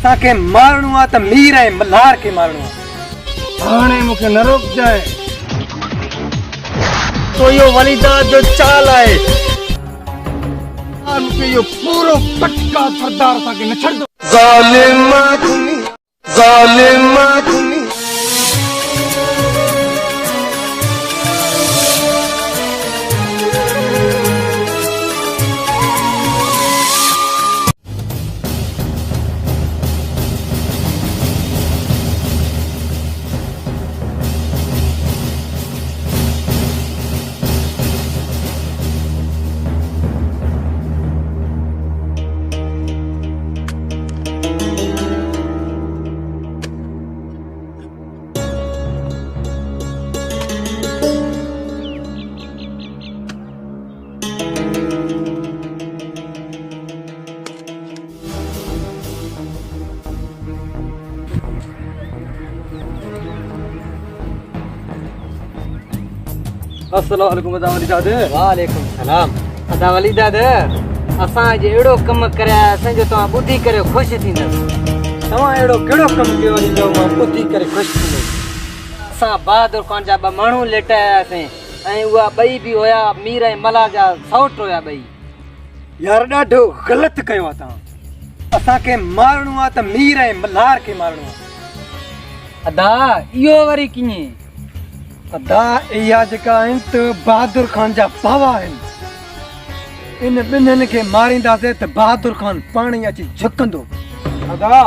ताके मारणो आ त मीर ऐं मल्हार के मारणो आ। हाणे मूंखे न रोक जाए तो यो वलीदाद जो चाल आहे मूंखे इहो पूरो पक्का सरदार असांखे न छॾंदो। ज़ालिम अस्सलाम वालेकुम अदा वलीदाद। वालेकुम सलाम। अदा वलीदाद असां अॼु अहिड़ो कमु करियासीं जो तव्हां ॿुधी करे ख़ुशि थींदव। तव्हां अहिड़ो कहिड़ो कमु कयो जो मां ॿुधी करे ख़ुशि थींदुमि? असां बहादुर ख़ान जा ॿ माण्हू लेटायासीं ऐं उहा ॿई बि हुया मीर ऐं मल्हार जा सौट हुया ॿई। यार ॾाढो ग़लति कयो आहे तव्हां। असांखे मारणो आहे त मीर ऐं मल्हार खे मारणो आहे। अदा इहो वरी कीअं? अदा इहा जेका आहिनि त बहादुर खान जा बावा आहिनि। इन ॿिन्हिनि खे मारींदासीं त बहादुर खान पाण ई अची झुकंदो। अदा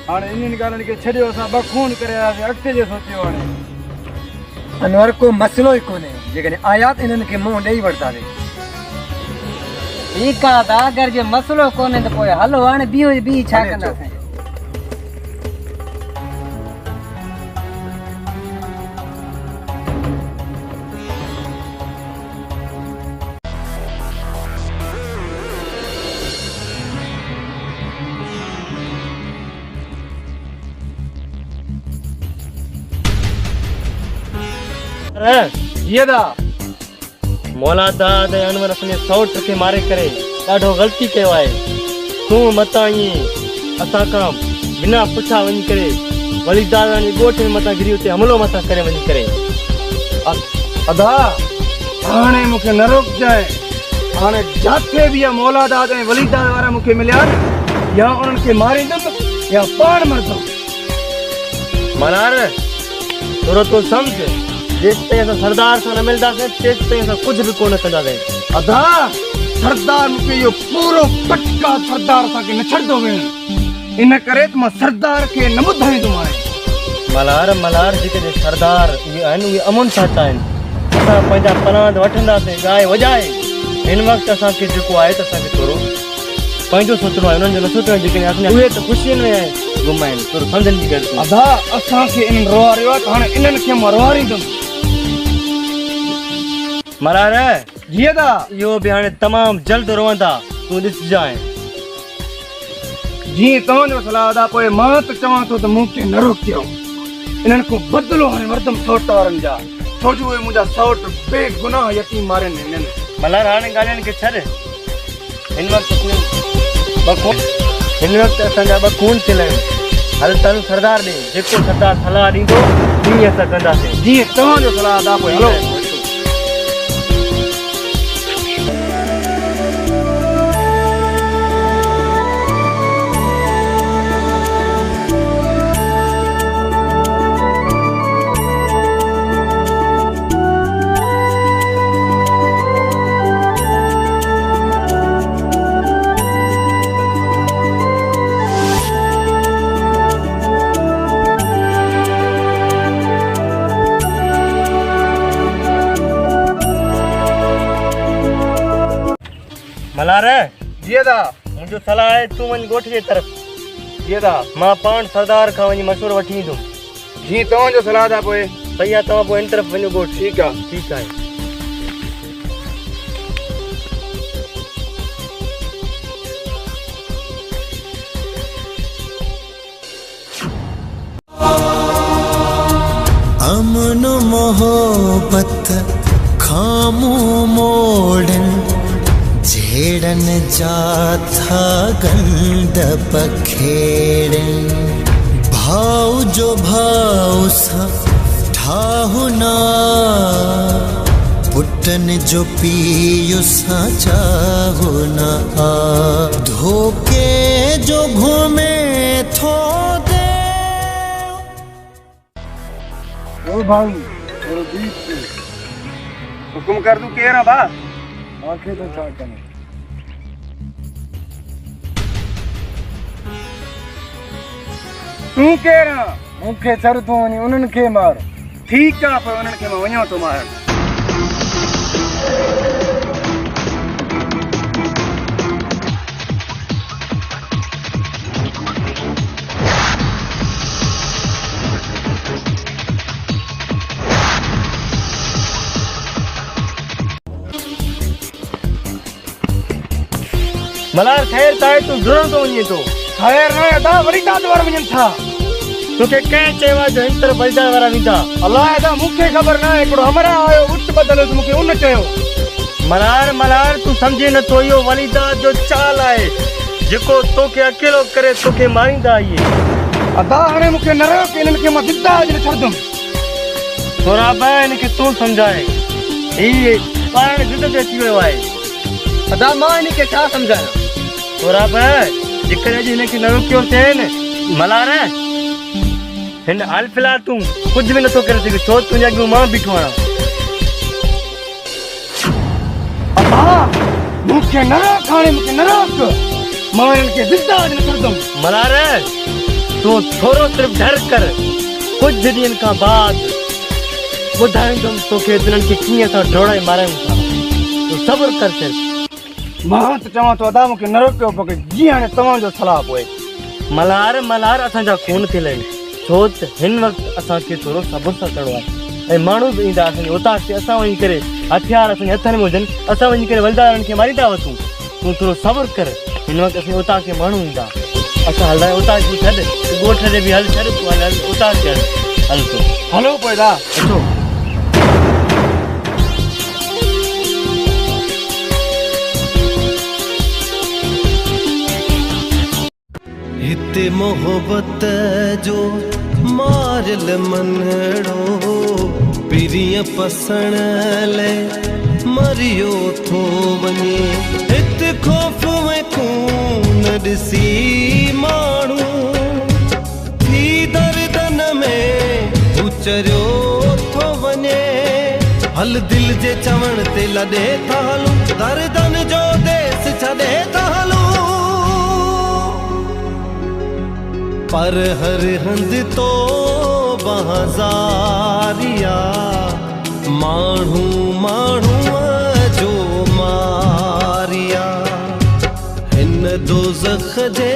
हाणे इन्हनि ॻाल्हियुनि खे छॾियो असां ॿ खून करे आयासीं अॻिते जो सोचियो हाणे अनवर को मसइलो ई कोन्हे जेकॾहिं आया त इन्हनि खे मुंहुं ॾेई वठंदासीं। ठीकु आहे अदा अगरि जे मसइलो कोन्हे त पोइ हलो हाणे ॿी छा कंदासीं? मौला दाद ऐं अनवर अपने सौट खे मारे करे ॾाढो ग़लती कयो आहे। तूं मतां ईअं असां खां बिना पुछा वञी करे वलीदाद जी ॻोठ में मथां गिरी उते हमलो मथां करे वञी करे। अदा हाणे मूंखे न रोक जाए हाणे जिथे बि इहा मौला दाद ऐं वलीदाद वारा मूंखे मिलिया या उन्हनि खे मारींदुमि या पाण मरंदुमि। मल्हार थोरो तो सम्झ जेस ताईं असां सरदार सां न मिलंदासीं तेस ताईं असां कुझु बि कोन कंदासीं। अदा सरदार मूंखे इहो पूरो पक्का सरदार असांखे न छॾंदो वेण इन करे त मां सरदार खे न ॿुधाईंदुमि हाणे। मल्हार जेके सरदार इहे आहिनि उहे अमुन साचा आहिनि। असां पंहिंजा पलांद वठंदासीं ॻाए वॼाए। हिन वक़्तु असांखे जेको आहे त असांखे थोरो पंहिंजो सोचणो आहे उन्हनि जो न सोचणो आहे जेके असां उहे त ख़ुशियुनि में गुम आहिनि थोरो सम्झनि जी ॻाल्हि। अदा असांखे इन्हनि रोआरियो आहे त हाणे इन्हनि खे मां रोआरींदुमि। मल्हार जीअं दा इहो बि हाणे तमामु जल्द रोअंदा तूं ॾिसजांइ। जीअं तव्हांजो सलाह अदा पोइ मां त चवां थो त मूंखे न रोकियो इन्हनि खां बदिलो हाणे वरतुमि सौट वारनि जा छो जो उहे मुंहिंजा सौट बेगुनाह यतीम मारनि हिननि। मल्हार हाणे ॻाल्हियुनि खे छॾ। हिन वक़्तु असांजा ॿ खून थियल आहिनि। हल तव्हां सरदार ॾे जेको सरदार सलाह ॾींदो तीअं असां कंदासीं। जीअं तव्हांजो सलाह अदा पोइ हलो। मल्हार जीअं दा मुंहिंजो सलाह आहे तूं वञ ॻोठ जे तरफ़। जीअं दा मां पाण सरदार खां वञी मशवरो वठी ईंदुमि। जीअं तव्हांजो सलाह दा पोइ सही आहे तव्हां पोइ हिन तरफ़ वञो ॻोठ। ठीकु आहे। ठीकु आहे। अमन मोहब्बत खामो मोड़न झेड़न जा था गंद पखेड़न। जो भाव सा ठाहु ना पुटन जो पियो सा चाहु ना धोके जो घूमे थो दे ओ भाई और बीच से हुकुम कर दूं केरा बा आंखें तो छा कने तू केरा मूंखे सर तो वञी उन्हनि खे मार ठीक है पर उन्हनि खे मां वञां थो मार मलार खैर ताए तू ज़रूर तो वञे तो खैर न अदा वरी दाद वार वञनि था तोखे कंहिं चयो आहे जो हिन तरह बलिदान वारा वेंदा अलाह अदा मूंखे ख़बर न हिकिड़ो हमरा आयो उठ बदल मूंखे उन चयो मलार तू समझे नथो इहो वलीदाद जो चाल आहे जेको तोखे अकेलो करे तोखे मारींदा इहे अदा हाणे मूंखे न रहियो की इन्हनि खे मां ज़िंदा अॼु छॾंदुमि थोरा ॿ हिनखे तूं सम्झाए ही पाण ज़िद ते अची वियो आहे अदा मां हिनखे छा सम्झायां थोरा ॿ जेकॾहिं अॼु हिनखे न रोकियो थिए मलार हिन हाल फ़िलहाल तूं कुझु बि नथो करे सघे छो तुंहिंजे अॻु मां बीठो आहियां अदा मूंखे न रोक हाणे मूंखे न रोक मां हिननि खे ज़िंदा अॼु छॾंदुमि मलार तूं थोरो सिर्फ़ु डर कर कुझु ॾींहंनि खां बाद ॿुधाईंदुमि तोखे हिननि खे कीअं असां डोड़ाए मारियूं था तूं सब्र कर सिर्फ़ु मां त चवां थो अदा मूंखे न रोकियो पोइ जीअं हाणे तव्हांजो सलाह पोइ मलार असांजा खून थियल आहिनि छो त हिन वक़्तु असांखे थोरो सब्र सां करिणो आहे ऐं माण्हू बि ईंदा असांजे उतां ते असां वञी करे हथियार असांजे हथनि में हुजनि असां वञी करे वलदारनि खे मारी था वठूं तूं थोरो सब्र कर हिन वक़्तु असांजे उतां खे माण्हू ईंदा असां हलाए उतां खे छॾ ॻोठ ते बि हल छॾ तूं हल उतां खे हल तूं हलो पोइ अदा अचो हिते मोहब्बत जो मारल मनड़ो पिरिय पसण ले मरियो थो वञे हित खौफ़ में खून ॾिसी माण्हू थी दर्दन में उचरियो थो वञे हल दिल जे चवण ते लॾे था हलूं दर्दन जो देस छॾे था हलूं पर हर हंध तो बहज़ारिया माण्हू जो मारिया हिन दोज़ख जे